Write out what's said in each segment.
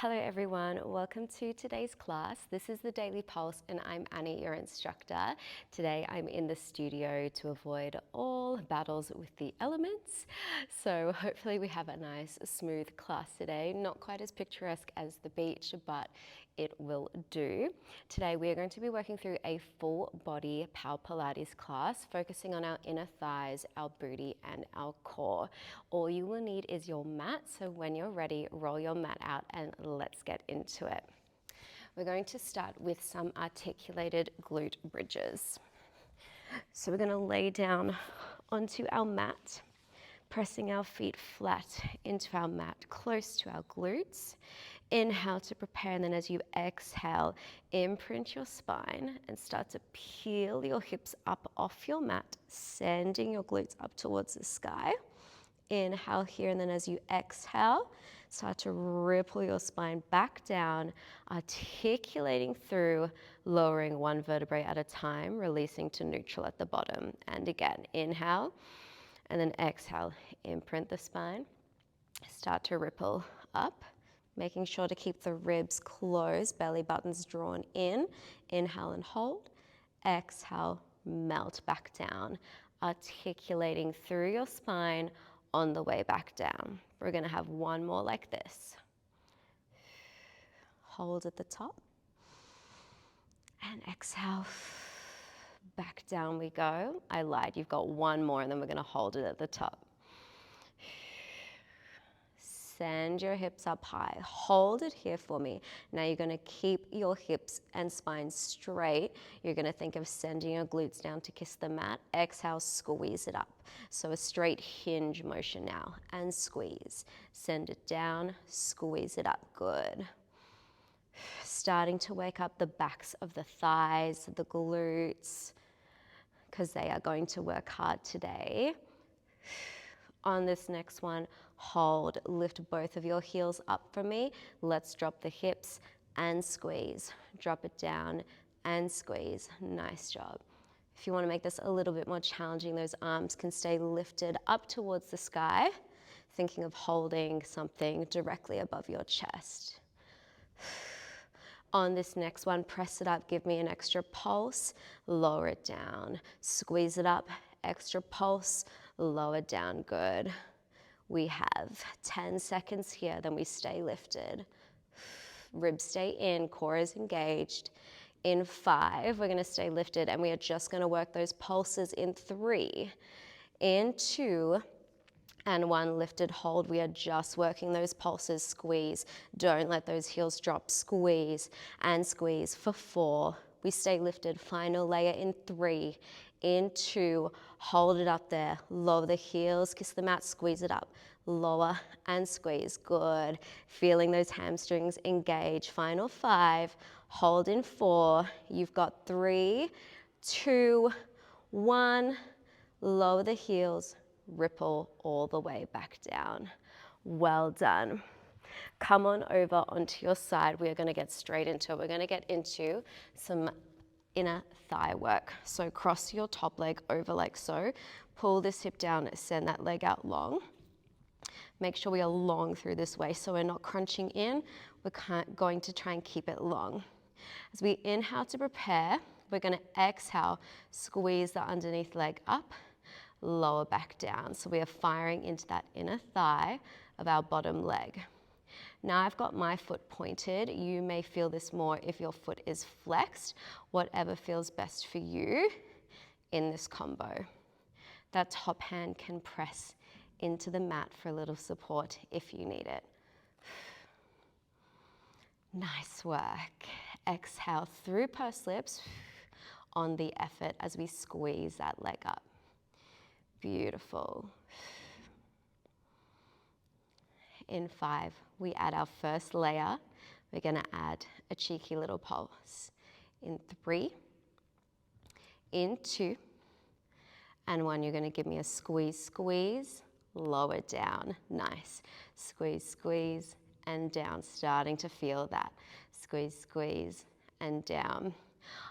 Hello everyone, welcome to today's class. This is the Daily Pulse and I'm Annie, your instructor. Today I'm in the studio to avoid all battles with the elements. So hopefully we have a nice smooth class today. Not quite as picturesque as the beach, but it will do. Today we are going to be working through a full body power Pilates class, focusing on our inner thighs, our booty and our core. All you will need is your mat, so when you're ready, roll your mat out and let's get into it. We're going to start with some articulated glute bridges. So we're going to lay down onto our mat, pressing our feet flat into our mat, close to our glutes. Inhale to prepare, and then as you exhale, imprint your spine and start to peel your hips up off your mat, sending your glutes up towards the sky. Inhale here, and then as you exhale, start to ripple your spine back down, articulating through, lowering one vertebrae at a time, releasing to neutral at the bottom. And again, inhale, and then exhale, imprint the spine, start to ripple up, making sure to keep the ribs closed, belly buttons drawn in. Inhale and hold, exhale, melt back down, articulating through your spine on the way back down. We're going to have one more like this. Hold at the top and exhale. Back down we go. I lied, you've got one more and then we're going to hold it at the top. Send your hips up high. Hold it here for me. Now you're going to keep your hips and spine straight. You're going to think of sending your glutes down to kiss the mat. Exhale, squeeze it up. So a straight hinge motion now. And squeeze. Send it down, squeeze it up. Good. Starting to wake up the backs of the thighs, the glutes, because they are going to work hard today. On this next one, hold, lift both of your heels up for me. Let's drop the hips and squeeze. Drop it down and squeeze. Nice job. If you want to make this a little bit more challenging, those arms can stay lifted up towards the sky, thinking of holding something directly above your chest. On this next one, press it up, give me an extra pulse, lower it down, squeeze it up, extra pulse, lower down, good. We have 10 seconds here, then we stay lifted. Ribs stay in, core is engaged. In 5, we're gonna stay lifted and we are just gonna work those pulses in 3, in 2, and 1, lifted, hold. We are just working those pulses, squeeze. Don't let those heels drop, squeeze and squeeze for 4. We stay lifted, final layer in 3, in 2, hold it up there, lower the heels, kiss the mat, squeeze it up, lower and squeeze, good. Feeling those hamstrings engage, final 5, hold in 4, you've got 3, 2, 1, lower the heels, ripple all the way back down. Well done. Come on over onto your side. We are going to get straight into it. We're going to get into some inner thigh work. So cross your top leg over like so. Pull this hip down, send that leg out long. Make sure we are long through this way so we're not crunching in. We're going to try and keep it long. As we inhale to prepare, we're going to exhale, squeeze the underneath leg up, lower back down. So we are firing into that inner thigh of our bottom leg. Now I've got my foot pointed. You may feel this more if your foot is flexed, whatever feels best for you in this combo. That top hand can press into the mat for a little support if you need it. Nice work. Exhale through pursed lips on the effort as we squeeze that leg up. Beautiful. In 5, we add our first layer. We're going to add a cheeky little pulse. In 3, in 2, and 1, you're going to give me a squeeze, squeeze, lower down. Nice. Squeeze, squeeze, and down. Starting to feel that. Squeeze, squeeze, and down.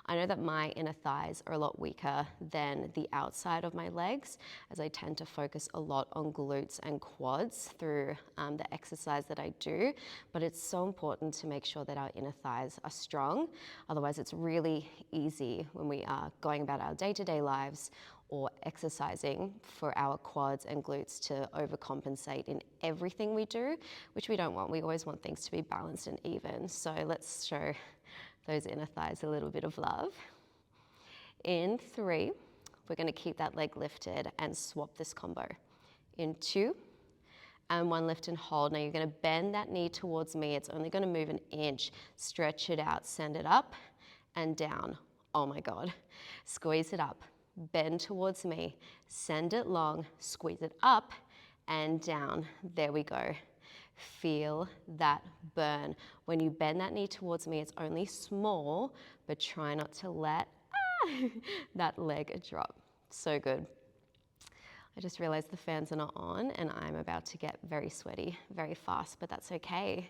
I know that my inner thighs are a lot weaker than the outside of my legs, as I tend to focus a lot on glutes and quads through the exercise that I do, but it's so important to make sure that our inner thighs are strong. Otherwise, it's really easy when we are going about our day-to-day lives or exercising for our quads and glutes to overcompensate in everything we do, which we don't want. We always want things to be balanced and even. So let's show those inner thighs a little bit of love. In 3, we're going to keep that leg lifted and swap this combo. In 2, and 1, lift and hold. Now you're going to bend that knee towards me. It's only going to move an inch. Stretch it out, send it up and down. Oh my God. Squeeze it up. Bend towards me, send it long, squeeze it up and down. There we go. Feel that burn. When you bend that knee towards me, it's only small, but try not to let that leg drop. So good. I just realized the fans are not on and I'm about to get very sweaty very fast, but that's okay.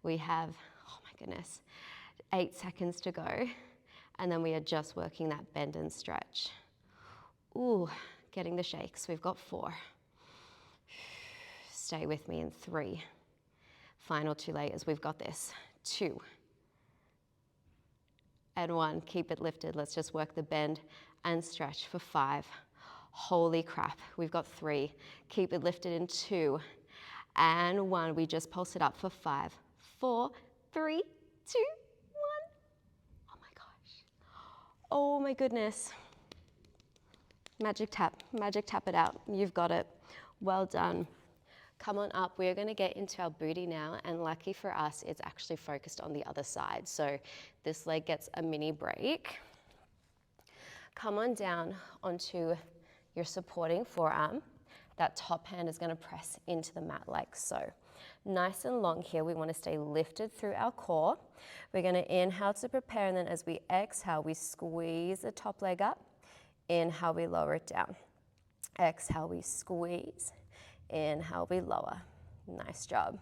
We have, oh my goodness, 8 seconds to go. And then we are just working that bend and stretch. Ooh, getting the shakes. We've got 4. Stay with me in 3. Final 2 layers. We've got this. 2. And 1. Keep it lifted. Let's just work the bend and stretch for 5. Holy crap. We've got 3. Keep it lifted in 2. And 1. We just pulse it up for 5, 4, 3, 2, 1. Oh my gosh. Oh my goodness. Magic tap it out. You've got it. Well done. Come on up. We're going to get into our booty now, and lucky for us, it's actually focused on the other side. So this leg gets a mini break. Come on down onto your supporting forearm. That top hand is going to press into the mat like so. Nice and long here. We want to stay lifted through our core. We're going to inhale to prepare, and then as we exhale, we squeeze the top leg up. Inhale, we lower it down. Exhale, we squeeze. Inhale, we lower. Nice job.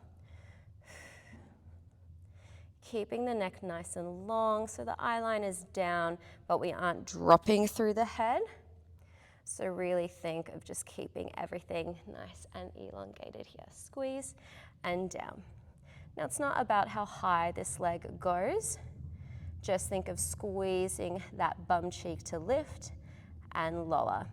Keeping the neck nice and long so the eye line is down, but we aren't dropping through the head. So really think of just keeping everything nice and elongated here. Squeeze and down. Now it's not about how high this leg goes. Just think of squeezing that bum cheek to lift and lower.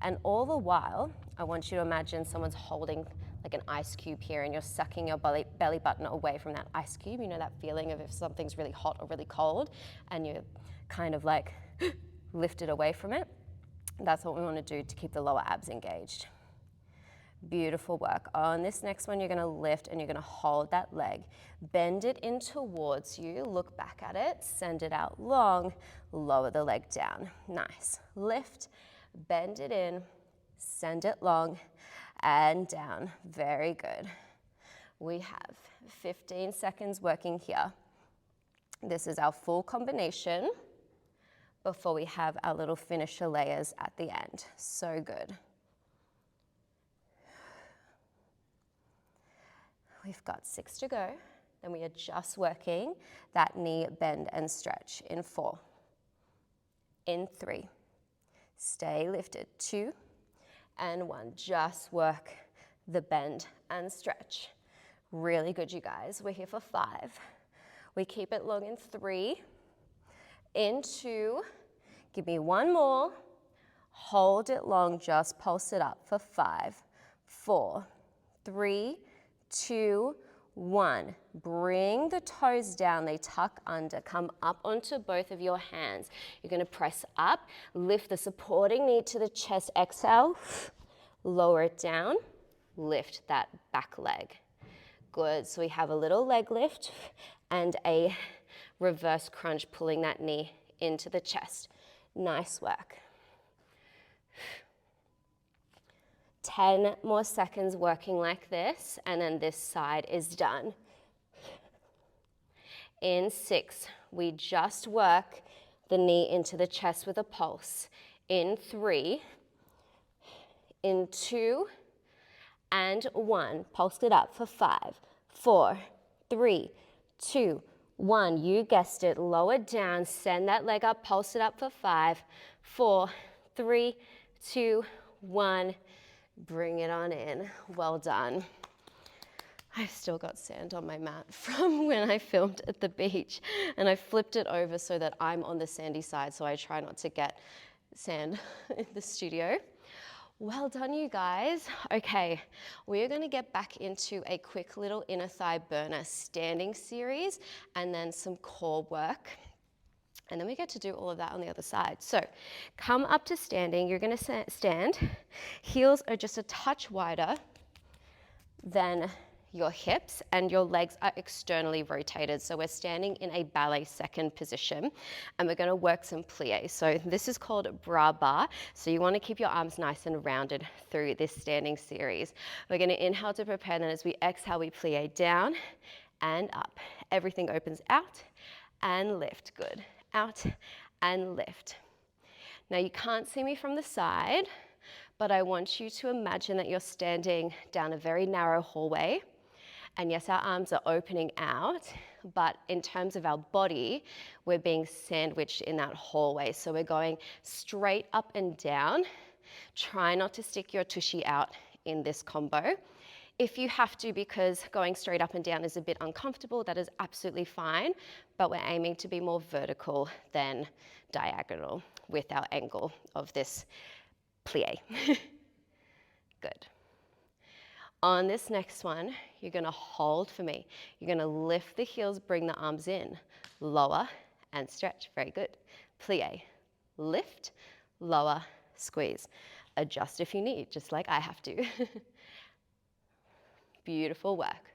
And all the while, I want you to imagine someone's holding like an ice cube here and you're sucking your belly button away from that ice cube. You know that feeling of if something's really hot or really cold and you're kind of like lifted away from it. That's what we want to do to keep the lower abs engaged. Beautiful work. On this next one, you're going to lift and you're going to hold that leg. Bend it in towards you. Look back at it. Send it out long. Lower the leg down. Nice. Lift. Bend it in. Send it long and down. Very good. We have 15 seconds working here. This is our full combination before we have our little finisher layers at the end. So good. We've got 6 to go. Then we are just working that knee bend and stretch in 4. In 3. Stay lifted. 2 and 1. Just work the bend and stretch. Really good, you guys. We're here for 5. We keep it long in 3. In 2. Give me 1 more. Hold it long. Just pulse it up for 5, 4, 3, 2, 1. Bring the toes down. They tuck under. Come up onto both of your hands. You're going to press up. Lift the supporting knee to the chest. Exhale. Lower it down. Lift that back leg. Good. So we have a little leg lift and a reverse crunch, pulling that knee into the chest. Nice work. 10 more seconds working like this, and then this side is done. In 6, we just work the knee into the chest with a pulse. In 3, in 2, and 1. Pulse it up for 5, 4, 3, 2, 1, you guessed it, lower down, send that leg up, pulse it up for 5, 4, 3, 2, 1. Bring it on in. Well done. I've still got sand on my mat from when I filmed at the beach, and I flipped it over so that I'm on the sandy side, so I try not to get sand in the studio. Well done, you guys. Okay, we're gonna get back into a quick little inner thigh burner standing series and then some core work. And then we get to do all of that on the other side. So come up to standing. You're gonna stand. Heels are just a touch wider than your hips, and your legs are externally rotated. So we're standing in a ballet second position, and we're gonna work some plie. So this is called bra bar. So you wanna keep your arms nice and rounded through this standing series. We're gonna inhale to prepare, then as we exhale, we plie down and up. Everything opens out and lift, good. Out and lift. Now you can't see me from the side, but I want you to imagine that you're standing down a very narrow hallway. And yes, our arms are opening out, but in terms of our body, we're being sandwiched in that hallway. So we're going straight up and down. Try not to stick your tushy out in this combo. If you have to, because going straight up and down is a bit uncomfortable, that is absolutely fine, but we're aiming to be more vertical than diagonal with our angle of this plie. Good. On this next one, you're gonna hold for me. You're gonna lift the heels, bring the arms in, lower and stretch, very good. Plie, lift, lower, squeeze. Adjust if you need, just like I have to. Beautiful work.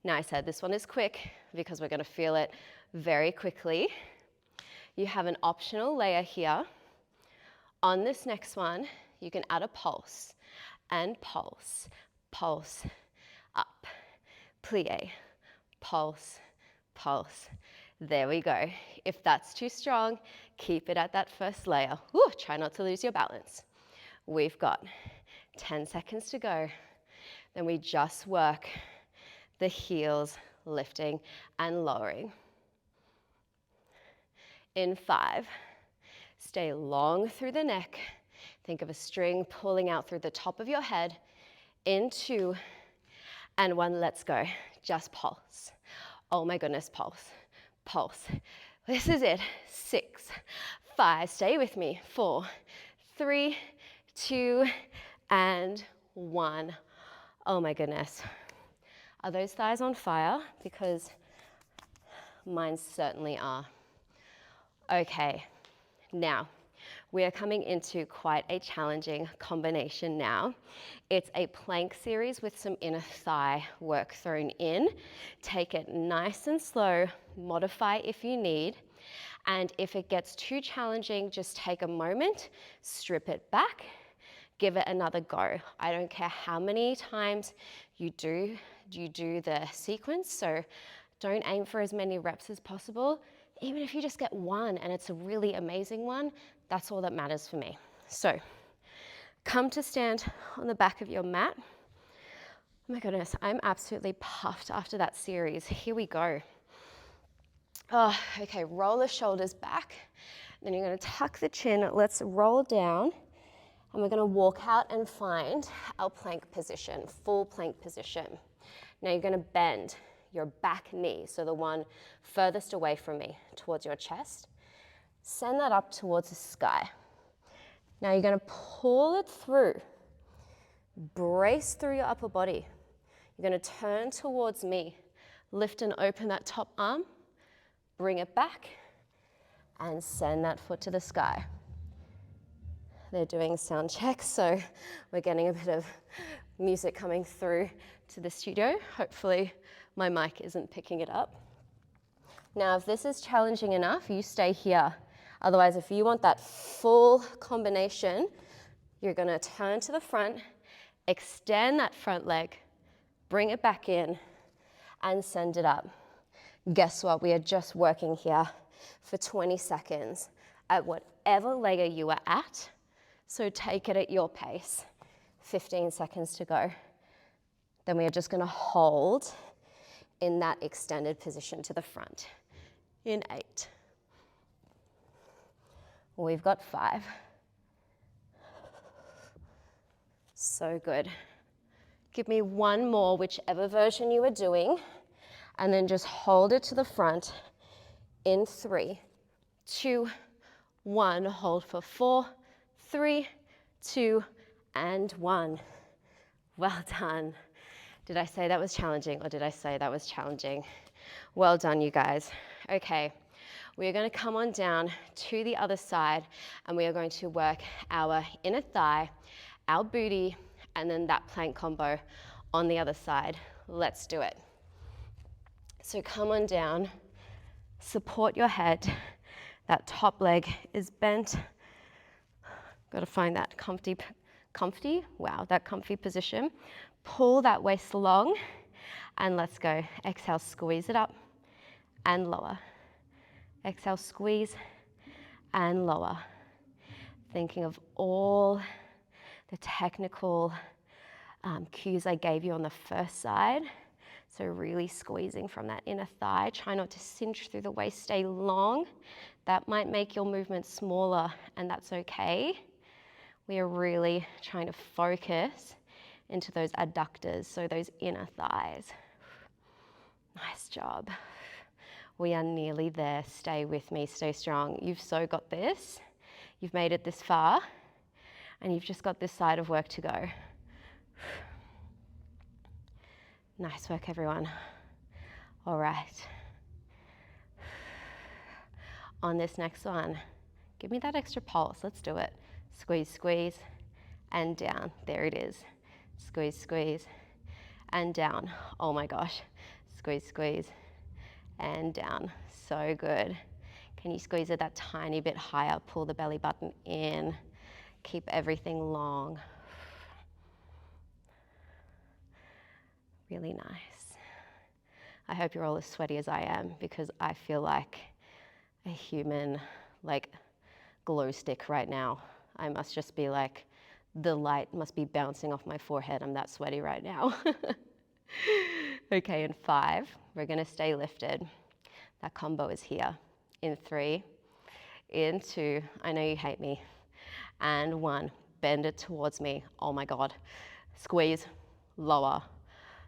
Now I said this one is quick because we're gonna feel it very quickly. You have an optional layer here. On this next one, you can add a pulse and pulse. Pulse, up, plie, pulse, pulse. There we go. If that's too strong, keep it at that first layer. Woo, try not to lose your balance. We've got 10 seconds to go. Then we just work the heels lifting and lowering. In 5, stay long through the neck. Think of a string pulling out through the top of your head. In 2 and 1, let's go. Just pulse. Oh my goodness, pulse, pulse. This is it. 6, 5, stay with me. 4, 3, 2, and 1. Oh my goodness. Are those thighs on fire? Because mine certainly are. Okay, now we are coming into quite a challenging combination now. It's a plank series with some inner thigh work thrown in. Take it nice and slow, modify if you need. And if it gets too challenging, just take a moment, strip it back, give it another go. I don't care how many times you do the sequence, so don't aim for as many reps as possible. Even if you just get one and it's a really amazing one, that's all that matters for me. So come to stand on the back of your mat. Oh my goodness, I'm absolutely puffed after that series. Here we go. Oh, okay, roll the shoulders back. Then you're gonna tuck the chin. Let's roll down. And we're gonna walk out and find our plank position, full plank position. Now you're gonna bend your back knee, so the one furthest away from me, towards your chest. Send that up towards the sky. Now you're gonna pull it through. Brace through your upper body. You're gonna turn towards me. Lift and open that top arm. Bring it back and send that foot to the sky. They're doing sound checks, so we're getting a bit of music coming through to the studio. Hopefully my mic isn't picking it up. Now, if this is challenging enough, you stay here. Otherwise, if you want that full combination, you're gonna turn to the front, extend that front leg, bring it back in, and send it up. Guess what? We are just working here for 20 seconds at whatever leg you are at. So take it at your pace. 15 seconds to go. Then we are just gonna hold in that extended position to the front. in 8. We've got 5. So good. Give me one more, whichever version you are doing, and then just hold it to the front in 3, 2, 1. Hold for 4, 3, 2, and 1. Well done. Did I say that was challenging, or did I say that was challenging? Well done, you guys. Okay, we are going to come on down to the other side, and we are going to work our inner thigh, our booty, and then that plank combo on the other side. Let's do it. So come on down, support your head. That top leg is bent. Got to find that comfy, wow, that comfy position. Pull that waist long, and let's go. Exhale, squeeze it up and lower. Exhale, squeeze and lower. Thinking of all the technical cues I gave you on the first side. So really squeezing from that inner thigh. Try not to cinch through the waist, stay long. That might make your movement smaller, and that's okay. We are really trying to focus into those adductors, so those inner thighs. Nice job. We are nearly there. Stay with me, stay strong. You've so got this. You've made it this far, and you've just got this side of work to go. Nice work, everyone. All right. On this next one, give me that extra pulse. Let's do it. Squeeze, squeeze, and down. There it is. Squeeze, squeeze, and down. Oh my gosh. Squeeze, squeeze, and down. So good. Can you squeeze it that tiny bit higher? Pull the belly button in. Keep everything long. Really nice. I hope you're all as sweaty as I am, because I feel like a human, like, glow stick right now. I must just be like, the light must be bouncing off my forehead. I'm that sweaty right now. Okay, in 5, we're gonna stay lifted. That combo is here. In 3, in 2, I know you hate me, and 1, bend it towards me. Oh my God. Squeeze, lower.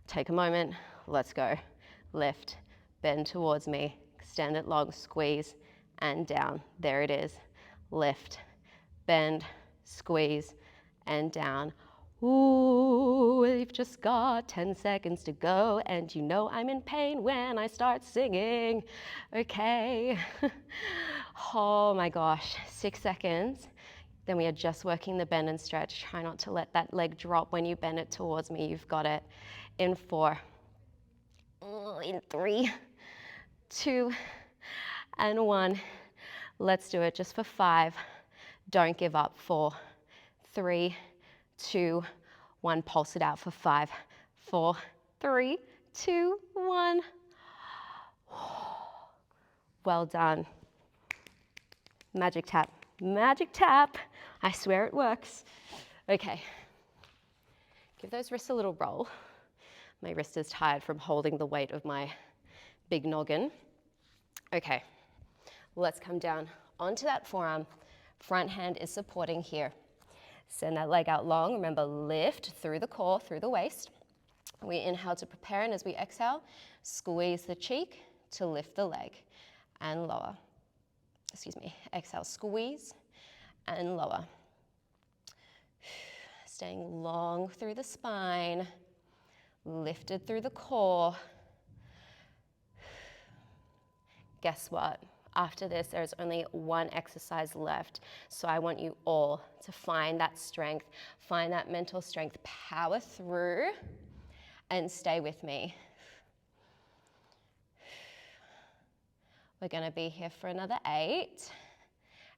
Take a moment, let's go. Lift, bend towards me, extend it long, squeeze, and down. There it is. Lift, bend, squeeze, and down. Ooh, we've just got 10 seconds to go, and you know I'm in pain when I start singing. Okay. Oh my gosh, 6 seconds. Then we are just working the bend and stretch. Try not to let that leg drop when you bend it towards me. You've got it. In 4, in 3, 2, and 1. Let's do it just for 5. Don't give up. 4, 3, 2, 1. Pulse it out for 5, 4, 3, 2, 1. Well done. Magic tap. Magic tap. I swear it works. Okay. Give those wrists a little roll. My wrist is tired from holding the weight of my big noggin. Okay. Let's come down onto that forearm. Front hand is supporting here. Send that leg out long. Remember, lift through the core, through the waist. We inhale to prepare, and as we exhale, squeeze the cheek to lift the leg and lower. Excuse me. Exhale, squeeze and lower. Staying long through the spine, lifted through the core. Guess what? After this, there's only one exercise left. So I want you all to find that strength, find that mental strength, power through, and stay with me. We're going to be here for another 8,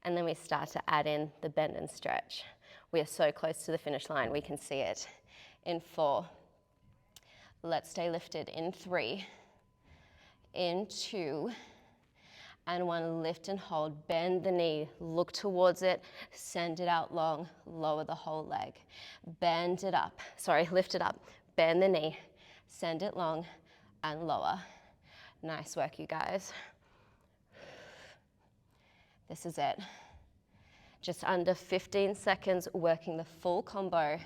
and then we start to add in the bend and stretch. We are so close to the finish line, we can see it. In 4, let's stay lifted. In 3, in 2, and 1, lift and hold. Bend the knee, look towards it, send it out long, lower the whole leg. Bend it up, lift it up, bend the knee, send it long and lower. Nice work, you guys. This is it. Just under 15 seconds working the full combo.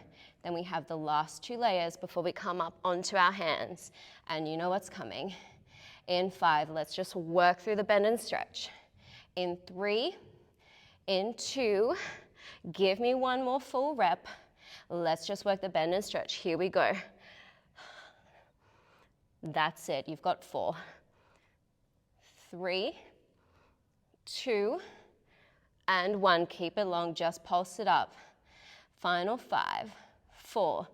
Then we have the last 2 layers before we come up onto our hands. And you know what's coming. In 5, let's just work through the bend and stretch. In 3, in 2, give me 1 more full rep. Let's just work the bend and stretch. Here we go. That's it. You've got 4, 3, 2, and 1. Keep it long. Just pulse it up. Final 5, 4,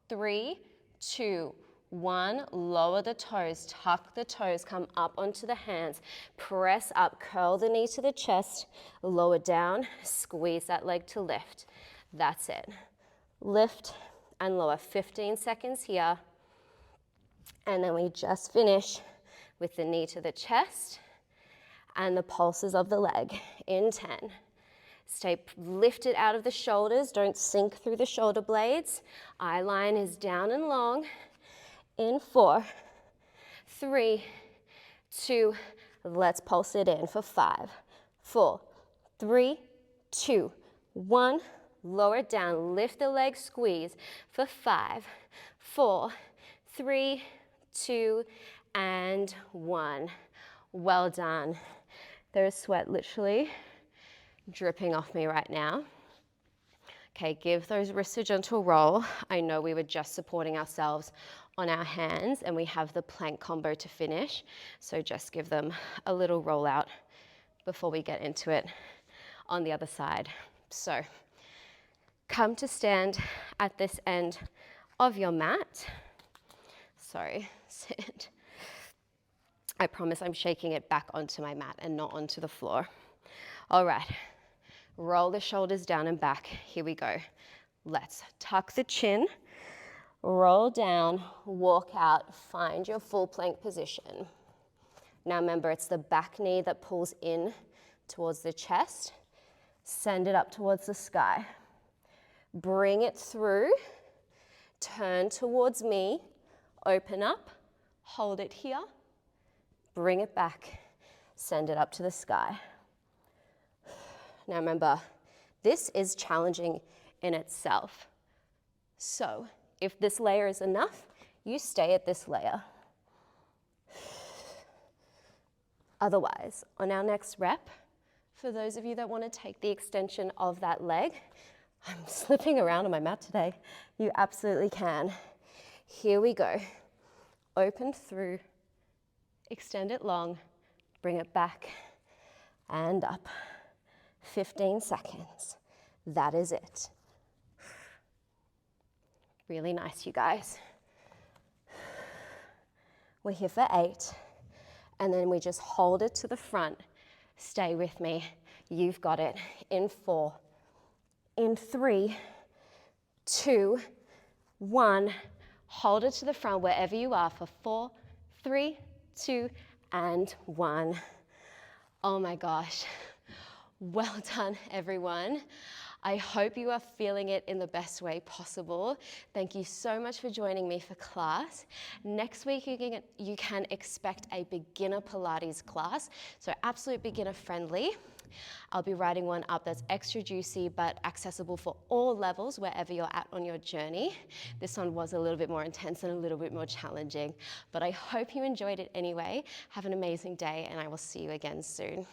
3, 2, 1. Lower the toes. Tuck the toes. Come up onto the hands. Press up. Curl the knee to the chest. Lower down. Squeeze that leg to lift. That's it. Lift and lower. 15 seconds here. And then we just finish with the knee to the chest and the pulses of the leg. In 10. Stay lifted out of the shoulders. Don't sink through the shoulder blades. Eye line is down and long. In 4, 3, 2, let's pulse it in for 5, 4, 3, 2, 1. Lower it down. Lift the leg, squeeze for 5, 4, 3, 2, and 1. Well done. There's sweat literally dripping off me right now. Okay, give those wrists a gentle roll. I know we were just supporting ourselves on our hands and we have the plank combo to finish. So just give them a little roll out before we get into it on the other side. So come to stand at this end of your mat. Sorry, sit. I promise I'm shaking it back onto my mat and not onto the floor. All right, roll the shoulders down and back. Here we go. Let's tuck the chin, roll down, walk out, find your full plank position. Now remember, it's the back knee that pulls in towards the chest. Send it up towards the sky. Bring it through, turn towards me, open up, hold it here, bring it back, send it up to the sky. Now remember, this is challenging in itself. So if this layer is enough, you stay at this layer. Otherwise, on our next rep, for those of you that want to take the extension of that leg, I'm slipping around on my mat today. You absolutely can. Here we go. Open through, extend it long, bring it back and up. 15 seconds. That is it. Really nice, you guys. We're here for 8, and then we just hold it to the front. Stay with me. You've got it. In 4, in 3, 2, 1. Hold it to the front wherever you are for 4, 3, 2, and 1. Oh my gosh. Well done, everyone. I hope you are feeling it in the best way possible. Thank you so much for joining me for class. Next week, you can expect a beginner Pilates class, so absolute beginner friendly. I'll be writing one up that's extra juicy but accessible for all levels wherever you're at on your journey. This one was a little bit more intense and a little bit more challenging, but I hope you enjoyed it anyway. Have an amazing day, and I will see you again soon.